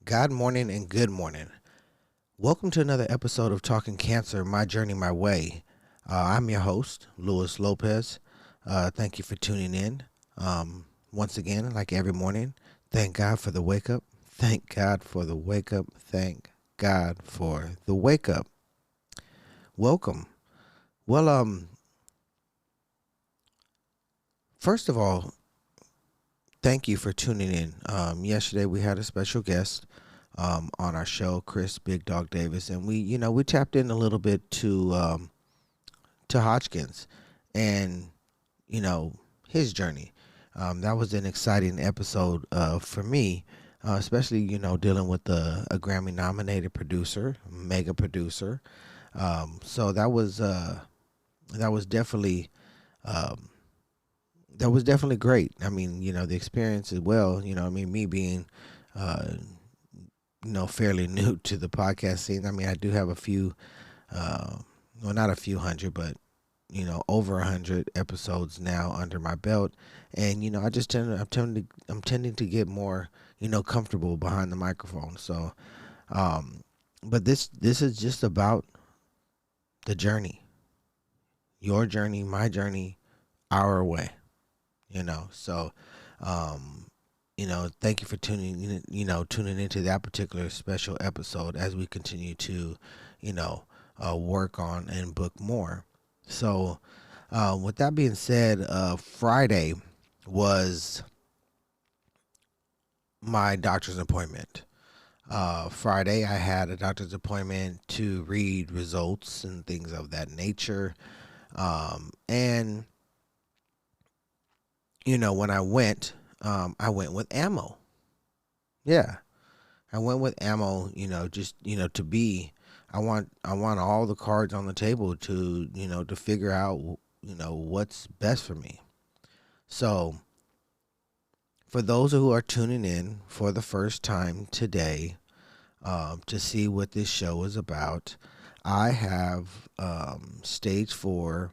God morning and good morning. Welcome to another episode of Talking Cancer, My Journey, My Way. I'm your host, Luis Lopez. Thank you for tuning in. Once again, like every morning, thank God for the wake up. Thank God for the wake up. Thank God for the wake up. Welcome. Well, first of all, thank you for tuning in. Yesterday we had a special guest on our show, Chris Big Dog Davis, and we tapped in a little bit to Hodgkins and his journey. That was an exciting episode for me, especially dealing with a Grammy nominated producer, mega producer. So that was definitely um, great. I mean, the experience as well. I mean, me being uh, fairly new to the podcast scene. I mean, I do have a few, uh, well, not a few hundred, but over 100 episodes now under my belt, and I just I'm tending to get more comfortable behind the microphone. So, um, but this is just about the journey, your journey, my journey, our way. So, um, thank you for tuning into that particular special episode as we continue to, you know, work on and book more. So, with that being said, Friday was my doctor's appointment. Friday, I had a doctor's appointment to read results and things of that nature. And when I went with ammo. Yeah, I went with ammo. Just to be. I want all the cards on the table to to figure out what's best for me. So for those who are tuning in for the first time today, to see what this show is about, I have stage 4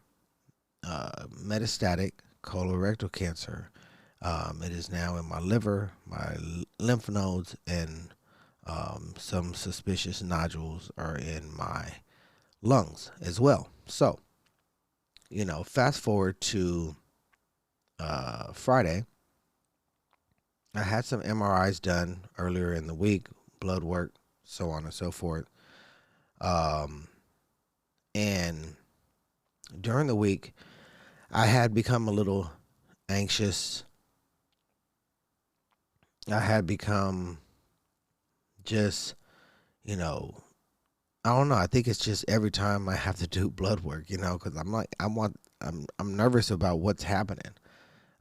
metastatic colorectal cancer. It is now in my liver, my lymph nodes, and some suspicious nodules are in my lungs as well. So, fast forward to Friday. I had some MRIs done earlier in the week, blood work, so on and so forth. Um, and during the week, I had become a little anxious. I had become just, you know, I don't know. I think it's just every time I have to do blood work, because I'm nervous about what's happening.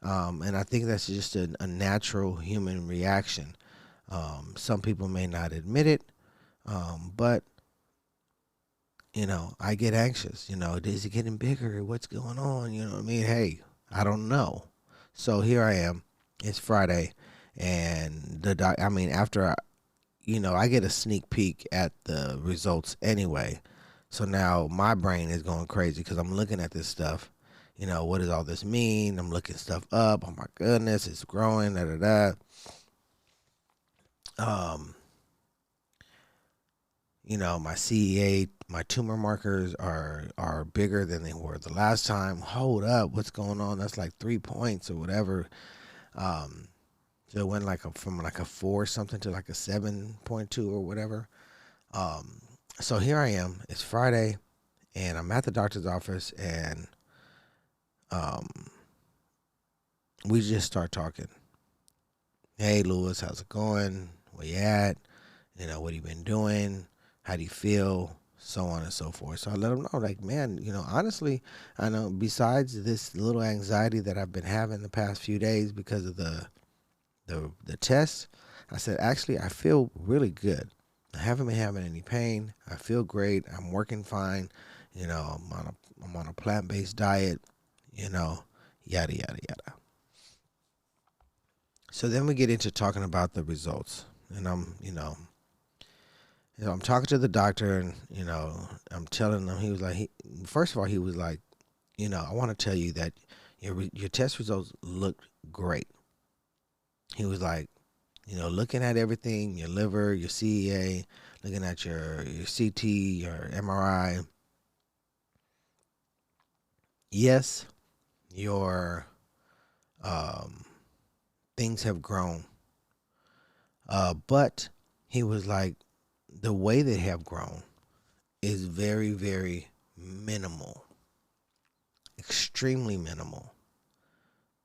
And I think that's just a natural human reaction. Some people may not admit it, but I get anxious. Is it getting bigger? What's going on? You know what I mean? Hey, I don't know. So here I am. It's Friday, and I mean, after I get a sneak peek at the results anyway. So now my brain is going crazy because I'm looking at this stuff. What does all this mean? I'm looking stuff up. Oh my goodness, it's growing. Da da da. My CEA, my tumor markers are bigger than they were the last time. Hold up, what's going on? That's like 3 points or whatever. Um, so it went from like a 4 something to like a 7.2 or whatever. Um, so here I am. It's Friday, and I'm at the doctor's office, and um, we just start talking. Hey, Lewis, how's it going? Where you at? What have you been doing? How do you feel? So on and so forth. So I let him know, like, man, honestly, I know besides this little anxiety that I've been having the past few days because of the test, I said, actually, I feel really good. I haven't been having any pain. I feel great. I'm working fine. I'm on a plant-based diet. Yada yada yada. So then we get into talking about the results, and I'm talking to the doctor, and I'm telling him. He was like, first of all, he was like, I want to tell you that your test results looked great. He was like, looking at everything, your liver, your CEA, looking at your CT, your MRI. Yes, your um, things have grown, but he was like, the way they have grown is very, very minimal, extremely minimal.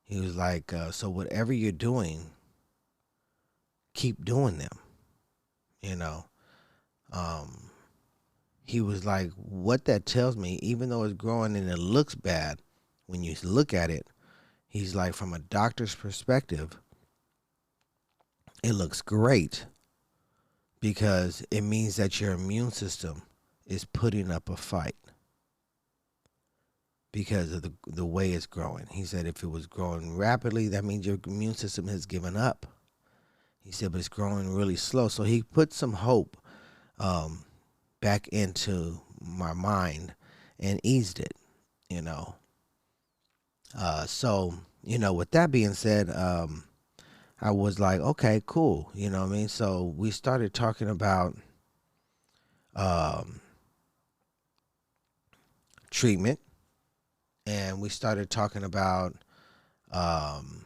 He was like, so whatever you're doing, keep doing them. You know, um, he was like, what that tells me, even though it's growing and it looks bad, when you look at it, he's like, from a doctor's perspective, it looks great because it means that your immune system is putting up a fight because of the way it's growing. He said if it was growing rapidly, that means your immune system has given up. He said, but it's growing really slow. So he put some hope um, back into my mind and eased it, you know. So, with that being said, I was like, okay, cool. You know what I mean? So we started talking about um, treatment, and we started talking about um,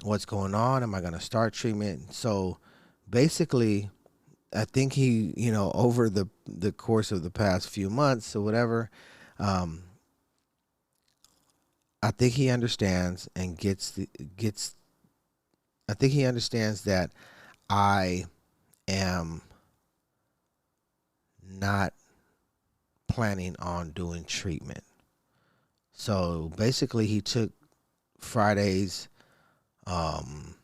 what's going on. Am I going to start treatment? So basically, I think he, over the course of the past few months or whatever, um, I think he understands and gets. I think he understands that I am not planning on doing treatment. So basically, he took Friday's um,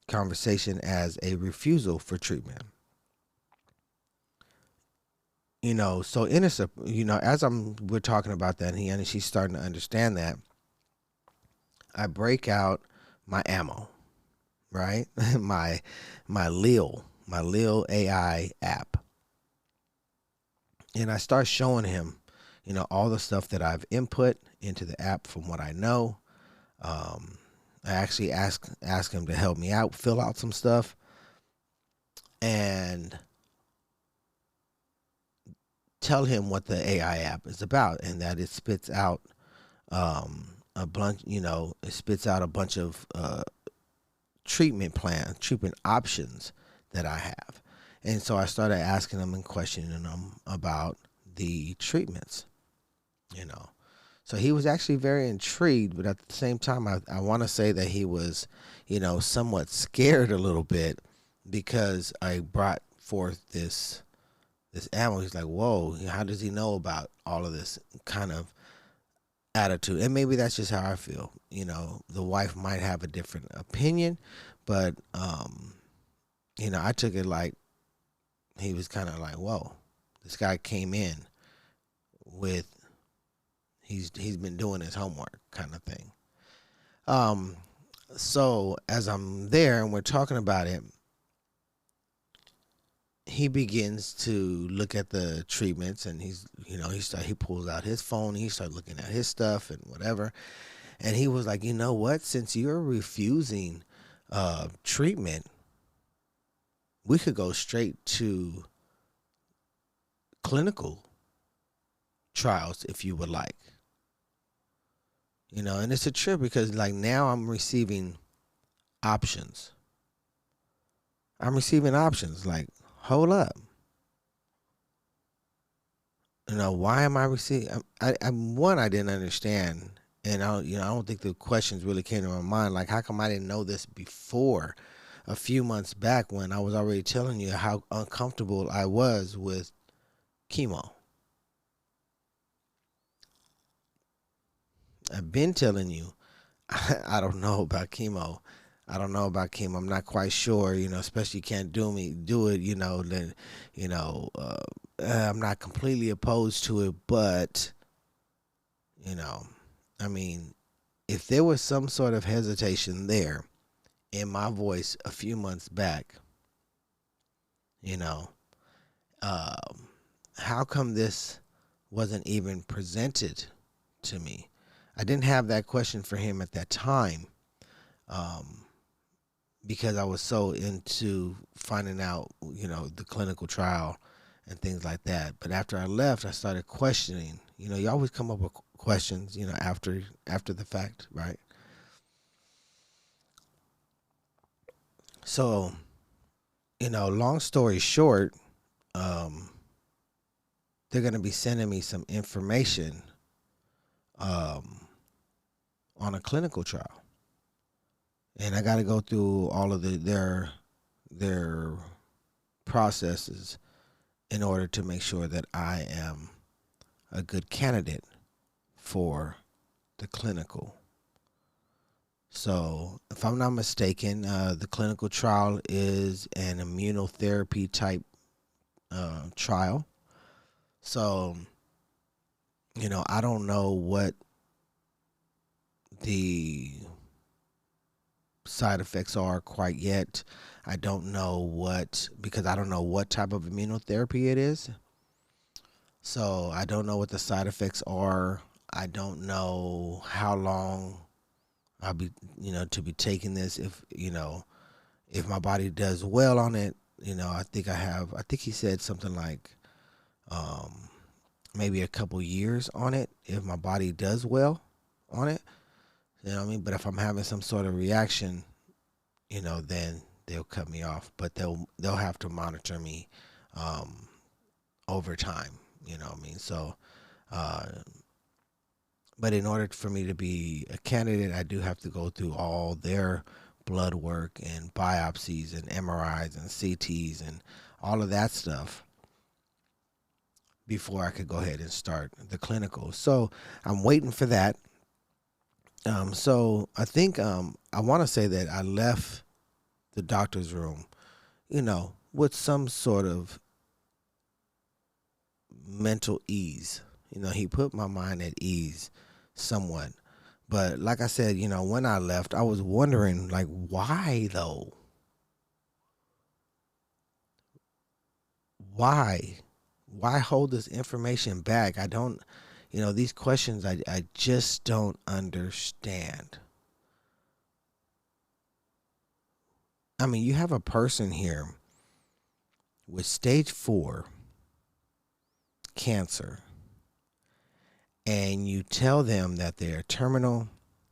conversation as a refusal for treatment. So as we're talking about that, and she's starting to understand that. I break out my ammo, right? my Lil AI app, and I start showing him, all the stuff that I've input into the app from what I know. I actually ask him to help me out, fill out some stuff, and tell him what the AI app is about, and that it spits out a bunch. It spits out a bunch of treatment options that I have, and so I started asking him and questioning him about the treatments. So he was actually very intrigued, but at the same time, I want to say that he was, somewhat scared a little bit because I brought forth this ammo. He's like, whoa, how does he know about all of this kind of attitude? And maybe that's just how I feel. The wife might have a different opinion, but, I took it like he was kind of like, whoa, this guy came in with, he's been doing his homework kind of thing. So as I'm there and we're talking about it, he begins to look at the treatments, and he pulls out his phone, and he started looking at his stuff and whatever, and he was like, you know what? Since you're refusing treatment, we could go straight to clinical trials if you would like. And it's a trip because like now I'm receiving options. Like, hold up. Why am I receiving? I didn't understand, and I don't think the questions really came to my mind. Like, how come I didn't know this before, a few months back when I was already telling you how uncomfortable I was with chemo? I've been telling you, I don't know about chemo. I'm not quite sure, especially you can't do it, then, I'm not completely opposed to it, but, I mean, if there was some sort of hesitation there in my voice a few months back, how come this wasn't even presented to me? I didn't have that question for him at that time. um, because I was so into finding out, the clinical trial and things like that. But after I left, I started questioning. You always come up with questions, after the fact, right? So, long story short, um, they're going to be sending me some information um, on a clinical trial, and I got to go through all of their processes in order to make sure that I am a good candidate for the clinical. So, if I'm not mistaken, the clinical trial is an immunotherapy type trial. So, I don't know what the side effects are quite yet. I don't know because I don't know what type of immunotherapy it is. So I don't know what the side effects are. I don't know how long I'll be, to be taking this. If my body does well on it, I think he said something like, um, maybe a couple years on it if my body does well on it. You know what I mean? But if I'm having some sort of reaction, then they'll cut me off. But they'll have to monitor me um, over time. You know what I mean? So, uh, but in order for me to be a candidate, I do have to go through all their blood work and biopsies and MRIs and CTs and all of that stuff before I could go ahead and start the clinical. So I'm waiting for that. So I think I want to say that I left the doctor's room, with some sort of mental ease. He put my mind at ease somewhat. But like I said, when I left, I was wondering, like, why though? Why? Why hold this information back? I don't, these questions I just don't understand. I mean, you have a person here with stage 4 cancer, and you tell them that they're terminal.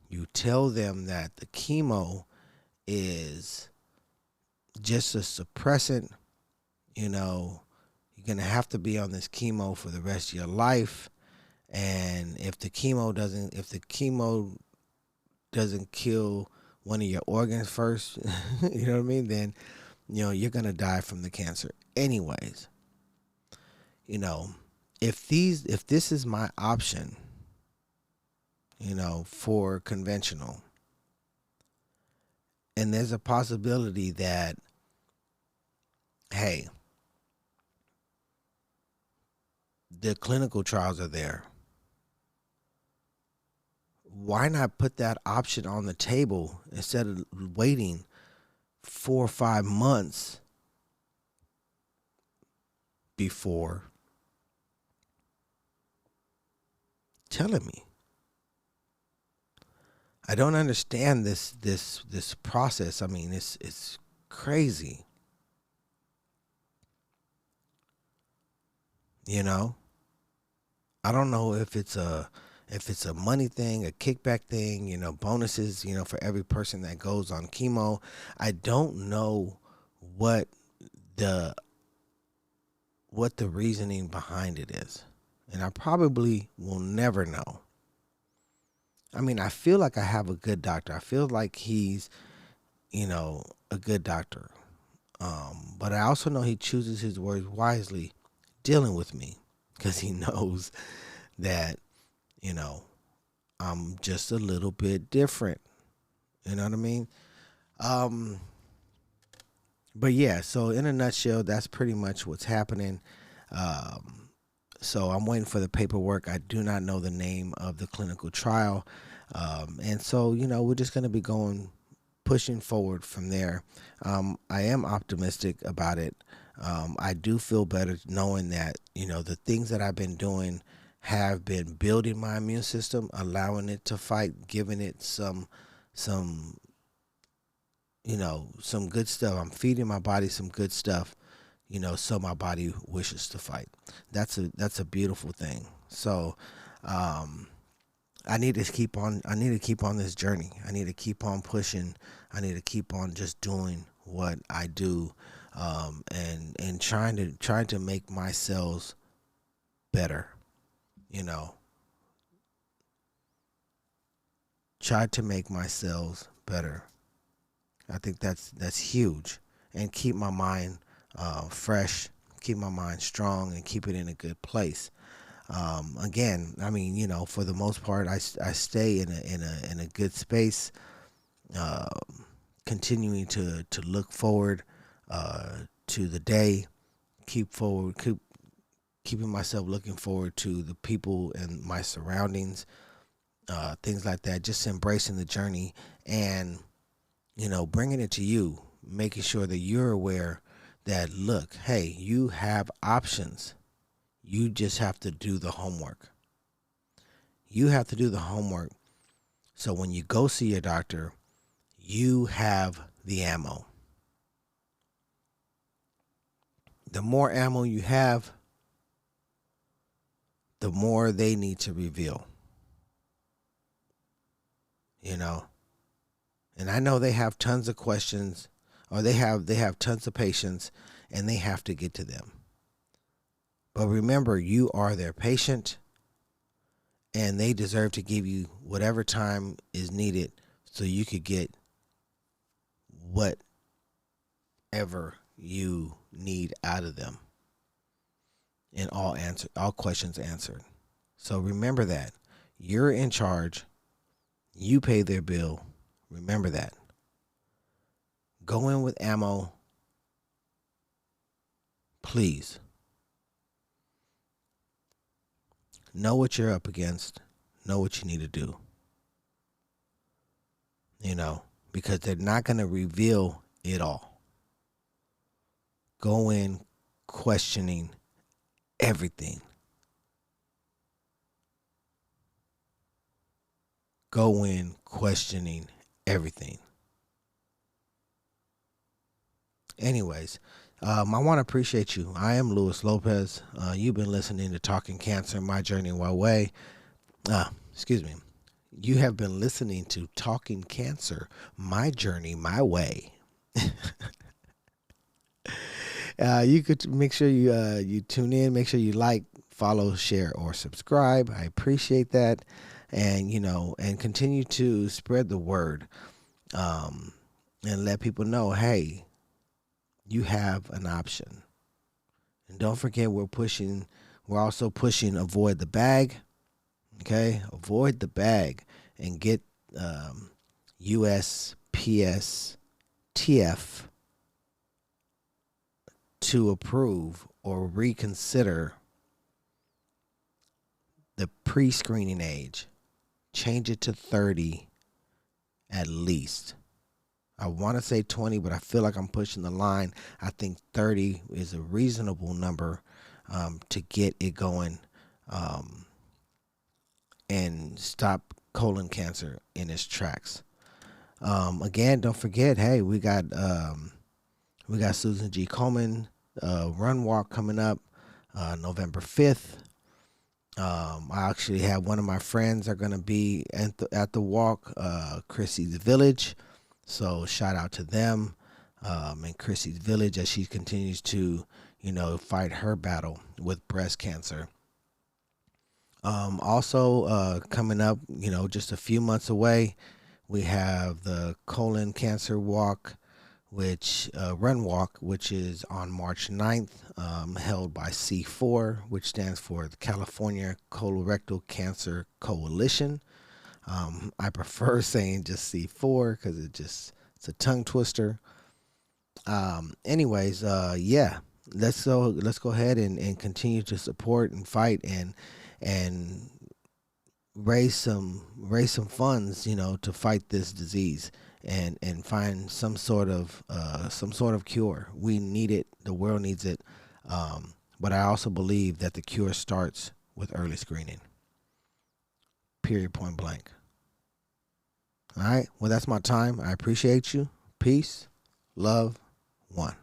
You tell them that the chemo is just a suppressant. You're going to have to be on this chemo for the rest of your life. And if the chemo doesn't kill one of your organs first, you know what I mean? Then, you're going to die from the cancer anyways. You know, if this is my option, for conventional, and there's a possibility that, hey, the clinical trials are there. Why not put that option on the table instead of waiting 4 or 5 months before telling me? I don't understand this process. I mean, it's crazy. You know, I don't know if it's a money thing, a kickback thing, bonuses, for every person that goes on chemo. I don't know what the what the reasoning behind it is. And I probably will never know. I mean, I feel like I have a good doctor. I feel like he's, a good doctor. But I also know he chooses his words wisely dealing with me because he knows that, you know, I'm just a little bit different. You know what I mean? Um, but yeah, so in a nutshell, that's pretty much what's happening. Um, so I'm waiting for the paperwork. I do not know the name of the clinical trial. And so, we're just going to be pushing forward from there. I am optimistic about it. I do feel better knowing that, the things that I've been doing have been building my immune system, allowing it to fight, giving it some some good stuff. I'm feeding my body some good stuff, so my body wishes to fight. That's a beautiful thing. So, um, I need to keep on this journey. I need to keep on pushing. I need to keep on just doing what I do, and trying to make my cells better. You know, try to make my cells better. I think that's huge, and keep my mind fresh, keep my mind strong, and keep it in a good place. Again, I mean, for the most part, I stay in a good space, uh, continuing to look forward to the day, keeping myself looking forward to the people and my surroundings, things like that. Just embracing the journey and bringing it to you, making sure that you're aware that look, hey, you have options. You just have to do the homework. You have to do the homework. So when you go see your doctor, you have the ammo. The more ammo you have, the more they need to reveal, you know. And I know they have tons of questions, or they have tons of patients, and they have to get to them. But remember, you are their patient, and they deserve to give you whatever time is needed so you could get whatever you need out of them, and all questions answered. So remember that you're in charge. You pay their bill. Remember that. Go in with ammo, please. Know what you're up against. Know what you need to do. Because they're not going to reveal it all. Go in questioning everything. Go in questioning everything. Anyways, I want to appreciate you. I am Luis Lopez. You've been listening to Talking Cancer, My Journey, My Way. Excuse me. You have been listening to Talking Cancer, My Journey, My Way. You could make sure you tune in. Make sure you like, follow, share, or subscribe. I appreciate that, and continue to spread the word, and let people know, hey, you have an option. And don't forget, we're also pushing avoid the bag. Okay, avoid the bag and get USPSTF to approve or reconsider the pre-screening age. Change it to 30 at least. I want to say 20, but I feel like I'm pushing the line. I think 30 is a reasonable number to get it going, and stop colon cancer in its tracks. Again, don't forget, hey, we got Susan G. Komen run walk coming up November 5th. I actually have one of my friends are going to be at the walk, Chrissy's Village. So shout out to them, and Chrissy's Village as she continues to, fight her battle with breast cancer. Also, coming up, just a few months away, we have the colon cancer walk, run walk, which is on March 9th, held by C4, which stands for the California Colorectal Cancer Coalition. I prefer saying just C4 because it's a tongue twister. Anyways, yeah, let's go ahead and continue to support and fight and raise some funds, to fight this disease and find some sort of cure. We need it. The world needs it. But I also believe that the cure starts with early screening. Period. Point blank. All right. Well, that's my time. I appreciate you. Peace, love, one.